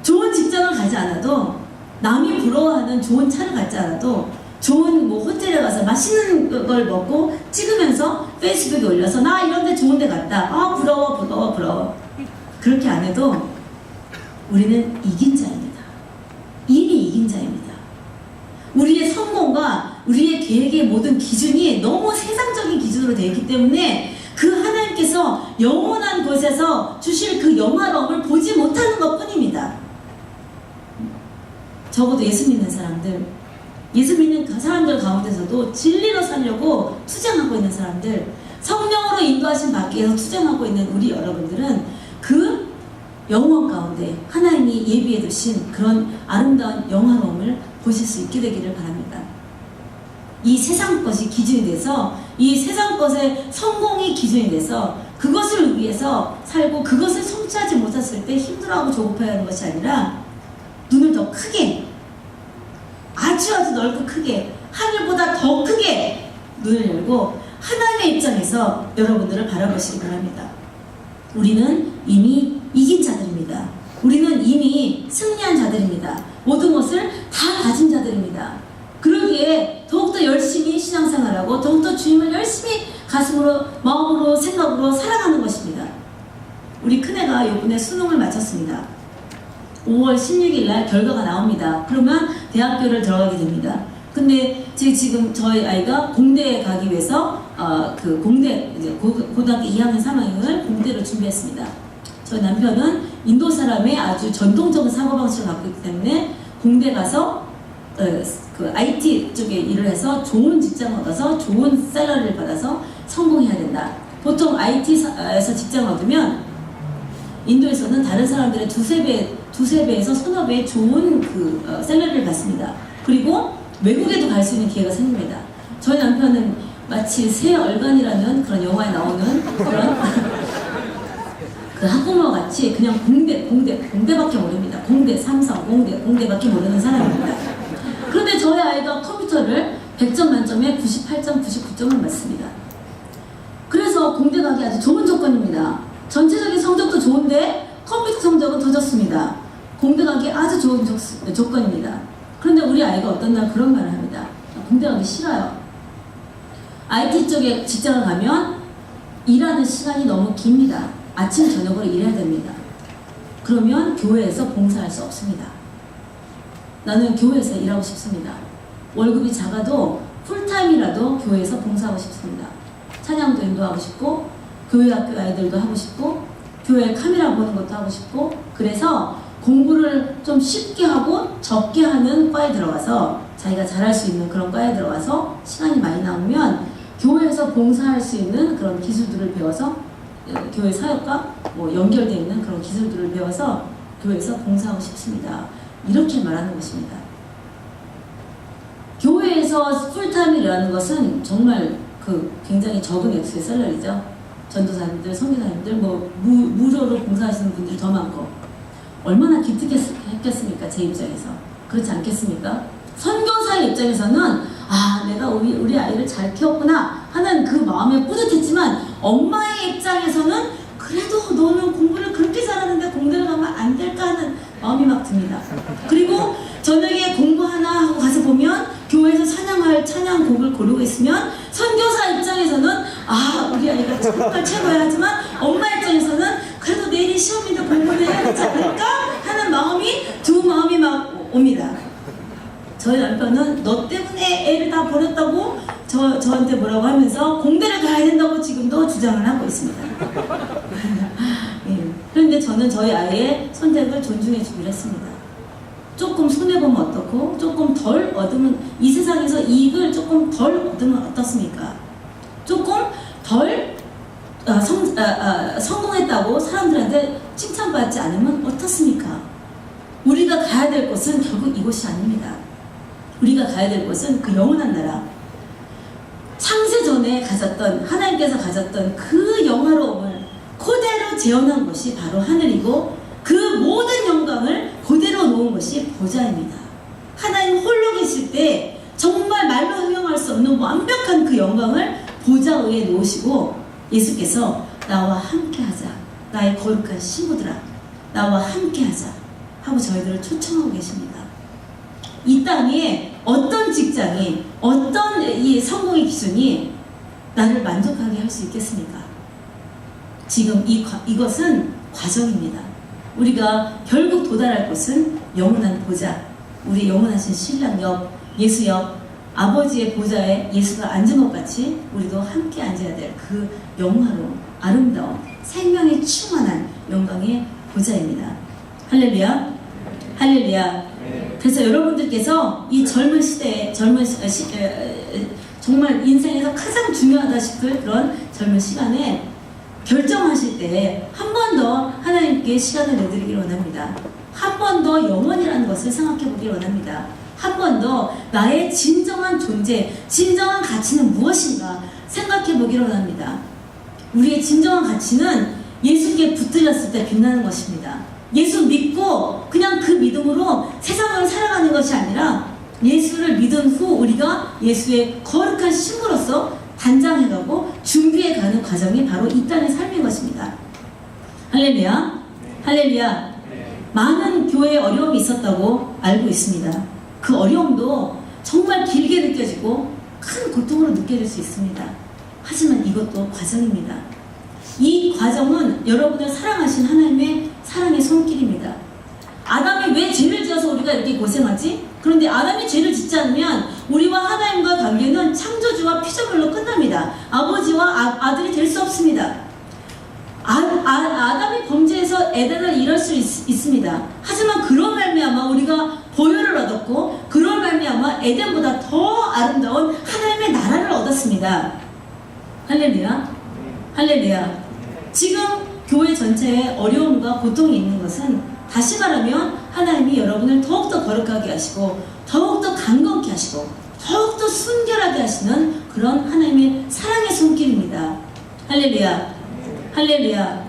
[SPEAKER 1] 좋은 직장을 가지 않아도 남이 부러워하는 좋은 차를 갖지 않아도 좋은 호텔에 가서 맛있는 걸 먹고 찍으면서 페이스북에 올려서 나 이런 데 좋은 데 갔다. 부러워. 그렇게 안 해도 우리는 이긴 자입니다. 이미 이긴 자입니다. 우리의 계획의 모든 기준이 너무 세상적인 기준으로 되어 있기 때문에 그 하나님께서 영원한 곳에서 주실 그 영화로움을 보지 못하는 것 뿐입니다. 적어도 예수 믿는 사람들, 예수 믿는 그 사람들 가운데서도 진리로 살려고 투쟁하고 있는 사람들, 성령으로 인도하신 밖에서 투쟁하고 있는 우리 여러분들은 그 영원 가운데 하나님이 예비해 두신 그런 아름다운 영화로움을 보실 수 있게 되기를 바랍니다. 이 세상 것이 기준이 돼서, 이 세상 것의 성공이 기준이 돼서 그것을 위해서 살고 그것을 성취하지 못했을 때 힘들어하고 조급해하는 것이 아니라 눈을 더 크게, 아주 넓고 크게, 하늘보다 더 크게 눈을 열고 하나님의 입장에서 여러분들을 바라보시기 바랍니다. 우리는 이미 이긴 자들입니다. 우리는 이미 승리한 자들입니다. 모든 것을 다 가진 자들입니다. 그러기에 더욱더 열심히 신앙생활하고 더욱더 주님을 열심히 가슴으로, 마음으로, 생각으로 사랑하는 것입니다. 우리 큰애가 이번에 수능을 마쳤습니다. 5월 16일 날 결과가 나옵니다. 그러면 대학교를 들어가게 됩니다. 근데 지금 저희 아이가 공대에 가기 위해서 그 공대, 이제 고등학교 2학년 3학년을 공대로 준비했습니다. 저희 남편은 인도 사람의 아주 전통적인 사고방식을 갖고 있기 때문에 공대 가서 그 IT 쪽에 일을 해서 좋은 직장을 얻어서 좋은 샐러리를 받아서 성공해야 된다. 보통 IT에서 직장을 얻으면 인도에서는 다른 사람들의 두세 배에서 서너 배의 좋은 그 샐러리를 받습니다. 그리고 외국에도 갈 수 있는 기회가 생깁니다. 저희 남편은 마치 새 얼간이라는 그런 영화에 나오는 그런 그 학부모 같이 그냥 공대밖에 모릅니다. 공대, 삼성, 공대밖에 모르는 사람입니다. 그런데 저희 아이가 컴퓨터를 100점 만점에 98점, 99점을 맞습니다. 그래서 공대 가기 아주 좋은 조건입니다. 전체적인 성적도 좋은데 컴퓨터 성적은 더 좋습니다. 공대 가기 아주 좋은 조건입니다. 그런데 우리 아이가 어떤 날 그런 말을 합니다. 공대 가기 싫어요. IT 쪽에 직장을 가면 일하는 시간이 너무 깁니다. 아침 저녁으로 일해야 됩니다. 그러면 교회에서 봉사할 수 없습니다. 나는 교회에서 일하고 싶습니다. 월급이 작아도 풀타임이라도 교회에서 봉사하고 싶습니다. 찬양도 인도하고 싶고 교회 학교 아이들도 하고 싶고 교회 카메라 보는 것도 하고 싶고, 그래서 공부를 좀 쉽게 하고 적게 하는 과에 들어가서 자기가 잘할 수 있는 그런 과에 들어가서 시간이 많이 남으면 교회에서 봉사할 수 있는 그런 기술들을 배워서 교회 사역과 연결되어 있는 그런 기술들을 배워서 교회에서 봉사하고 싶습니다. 이렇게 말하는 것입니다. 교회에서 풀타임이라는 것은 정말 굉장히 적은 액수의 샐러리죠. 전도사님들, 선교사님들, 무료로 봉사하시는 분들이 더 많고, 얼마나 기특했겠습니까? 제 입장에서. 그렇지 않겠습니까? 선교사의 입장에서는 내가 우리 아이를 잘 키웠구나 하는 그 마음에 뿌듯했지만, 엄마의 입장에서는 그래도 너는 공부를 그렇게 잘하는데 공대를 가면 안 될까 하는 마음이 막 듭니다. 그리고 저녁에 공부 하나 하고 가서 보면 교회에서 찬양할 찬양곡을 고르고 있으면 선교사 입장에서는 우리 아이가 정말 최고야 하지만 엄마 입장에서는 그래도 내일이 시험인데 공부를 해야 되지 않을까 하는 두 마음이 막 옵니다. 저희 남편은 너 때문에 애를 다 버렸다고 저한테 뭐라고 하면서 공대를 가야 된다고 지금도 주장을 하고 있습니다. 예. 그런데 저는 저희 아이의 선택을 존중해 주기로 했습니다. 조금 손해보면 어떻고, 조금 덜 얻으면, 이 세상에서 이익을 조금 덜 얻으면 어떻습니까? 조금 덜 성공했다고 사람들한테 칭찬받지 않으면 어떻습니까? 우리가 가야 될 곳은 결국 이곳이 아닙니다. 우리가 가야 될 곳은 그 영원한 나라, 창세전에 가졌던, 하나님께서 가졌던 그 영화로움을 그대로 재현한 곳이 바로 하늘이고, 그 모든 영광을 그대로 놓은 것이 보좌입니다. 하나님 홀로 계실 때 정말 말로 형용할 수 없는 완벽한 그 영광을 보좌 위에 놓으시고, 예수께서 나와 함께하자, 나의 거룩한 신부들아 나와 함께하자 하고 저희들을 초청하고 계십니다. 이 땅에 어떤 직장이, 어떤 이 성공의 기준이 나를 만족하게 할 수 있겠습니까? 지금 이것은 과정입니다. 우리가 결국 도달할 곳은 영원한 보좌, 우리 영원하신 신랑 옆, 예수 옆, 아버지의 보좌에 예수가 앉은 것 같이 우리도 함께 앉아야 될 그 영화로운 아름다운 생명이 충만한 영광의 보좌입니다. 할렐루야. 할렐루야. 그래서 여러분들께서 이 젊은 시대에 정말 인생에서 가장 중요하다 싶을 그런 젊은 시간에 결정하실 때 한 번 더 하나님께 시간을 내드리길 원합니다. 한 번 더 영원이라는 것을 생각해 보길 원합니다. 한 번 더 나의 진정한 존재, 진정한 가치는 무엇인가 생각해 보길 원합니다. 우리의 진정한 가치는 예수께 붙들렸을 때 빛나는 것입니다. 예수 믿고 그냥 그 믿음으로 세상을 살아가는 것이 아니라 예수를 믿은 후 우리가 예수의 거룩한 신부로서 단장해가고 준비해가는 과정이 바로 이 땅의 삶인 것입니다. 할렐루야. 할렐루야. 많은 교회에 어려움이 있었다고 알고 있습니다. 그 어려움도 정말 길게 느껴지고 큰 고통으로 느껴질 수 있습니다. 하지만 이것도 과정입니다. 이 과정은 여러분을 사랑하신 하나님의 사랑의 손길입니다. 아담이 왜 죄를 지어서 우리가 이렇게 고생하지? 그런데 아담이 죄를 짓지 않으면 우리와 하나님과 관계는 창조주와 피조물로 끝납니다. 아버지와 아들이 될 수 없습니다. 아담이 범죄해서 에덴을 잃을 수 있습니다. 하지만 그런 말미암아 우리가 보혈을 얻었고 그런 말미암아 에덴보다 더 아름다운 하나님의 나라를 얻었습니다. 할렐루야. 할렐루야. 지금 교회 전체에 어려움과 고통이 있는 것은 다시 말하면 하나님이 여러분을 더욱더 거룩하게 하시고 더욱더 강건케 하시고 더욱더 순결하게 하시는 그런 하나님의 사랑의 손길입니다. 할렐루야. 할렐루야.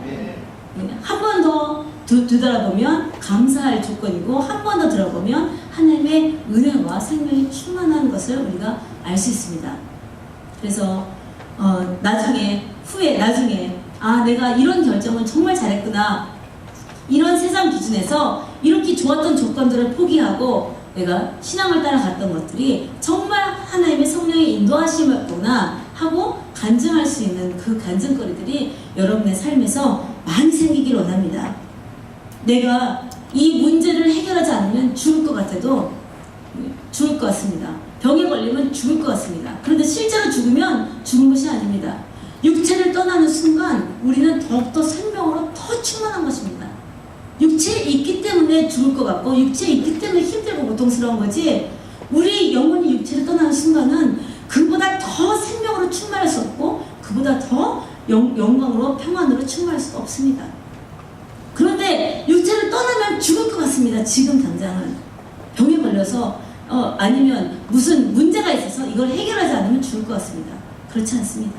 [SPEAKER 1] 한 번 더 되돌아보면 감사할 조건이고 한 번 더 들어보면 하나님의 은혜와 생명이 충만한 것을 우리가 알 수 있습니다. 그래서 나중에 내가 이런 결정을 정말 잘했구나, 이런 세상 기준에서 이렇게 좋았던 조건들을 포기하고 내가 신앙을 따라갔던 것들이 정말 하나님의 성령의 인도하심이었구나 하고 간증할 수 있는 그 간증거리들이 여러분의 삶에서 많이 생기길 원합니다. 내가 이 문제를 해결하지 않으면 죽을 것 같아도 죽을 것 같습니다. 병에 걸리면 죽을 것 같습니다. 그런데 실제로 죽으면 죽은 것이 아닙니다. 육체를 떠나는 순간 우리는 더욱더 생명으로 더 충만한 것입니다. 육체에 있기 때문에 죽을 것 같고 육체에 있기 때문에 힘들고 고통스러운 거지, 우리 영혼이 육체를 떠나는 순간은 그보다 더 생명으로 충만할 수 없고 그보다 더 영광으로 평안으로 충만할 수가 없습니다. 그런데 육체를 떠나면 죽을 것 같습니다. 지금 당장은 병에 걸려서 아니면 무슨 문제가 있어서 이걸 해결하지 않으면 죽을 것 같습니다. 그렇지 않습니다.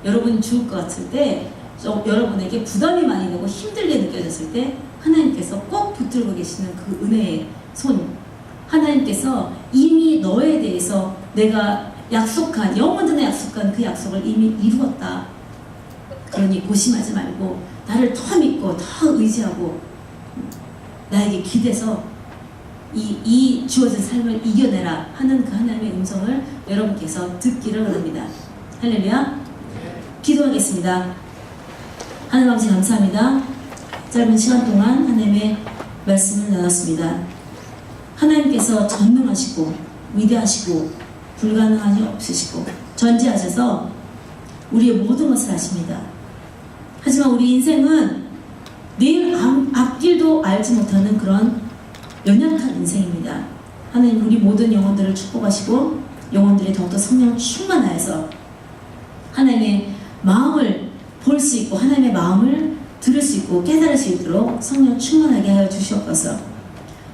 [SPEAKER 1] 여러분이 죽을 것 같을 때 여러분에게 부담이 많이 되고 힘들게 느껴졌을 때 하나님께서 꼭 붙들고 계시는 그 은혜의 손, 하나님께서 이미 너에 대해서 내가 약속한, 영원전에 약속한 그 약속을 이미 이루었다. 그러니 고심하지 말고 나를 더 믿고 더 의지하고 나에게 기대서 이 주어진 삶을 이겨내라 하는 그 하나님의 음성을 여러분께서 듣기를 원합니다. 할렐루야. 기도하겠습니다. 하나님 아버지 감사합니다. 짧은 시간 동안 하나님의 말씀을 나눴습니다. 하나님께서 전능하시고 위대하시고 불가능한 이 없으시고 전지하셔서 우리의 모든 것을 아십니다. 하지만 우리 인생은 내일 앞길도 알지 못하는 그런 연약한 인생입니다. 하나님 우리 모든 영혼들을 축복하시고 영혼들이 더욱더 성령 충만하여서 하나님의 마음을 볼 수 있고 하나님의 마음을 들을 수 있고 깨달을 수 있도록 성령 충만하게 하여 주시옵소서.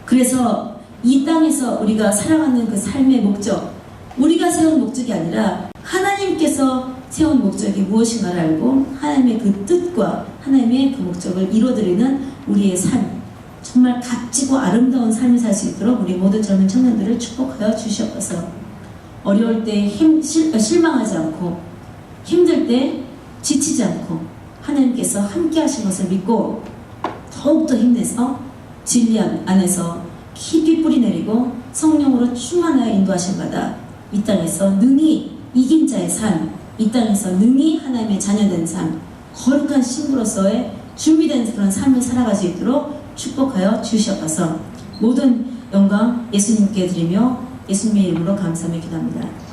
[SPEAKER 1] 그래서 이 땅에서 우리가 살아가는 그 삶의 목적, 우리가 세운 목적이 아니라 하나님께서 세운 목적이 무엇인가를 알고 하나님의 그 뜻과 하나님의 그 목적을 이루어드리는 우리의 삶, 정말 값지고 아름다운 삶을 살 수 있도록 우리 모든 젊은 청년들을 축복하여 주시옵소서. 어려울 때 실망하지 않고 힘들 때 지치지 않고 하나님께서 함께 하신 것을 믿고 더욱더 힘내서 진리 안에서 깊이 뿌리내리고 성령으로 충만하여 인도하신 바다 이 땅에서 능히 이긴 자의 삶, 이 땅에서 능히 하나님의 자녀된 삶, 거룩한 신부로서의 준비된 그런 삶을 살아갈 수 있도록 축복하여 주시옵소서. 모든 영광 예수님께 드리며 예수님의 이름으로 감사하며 기도합니다.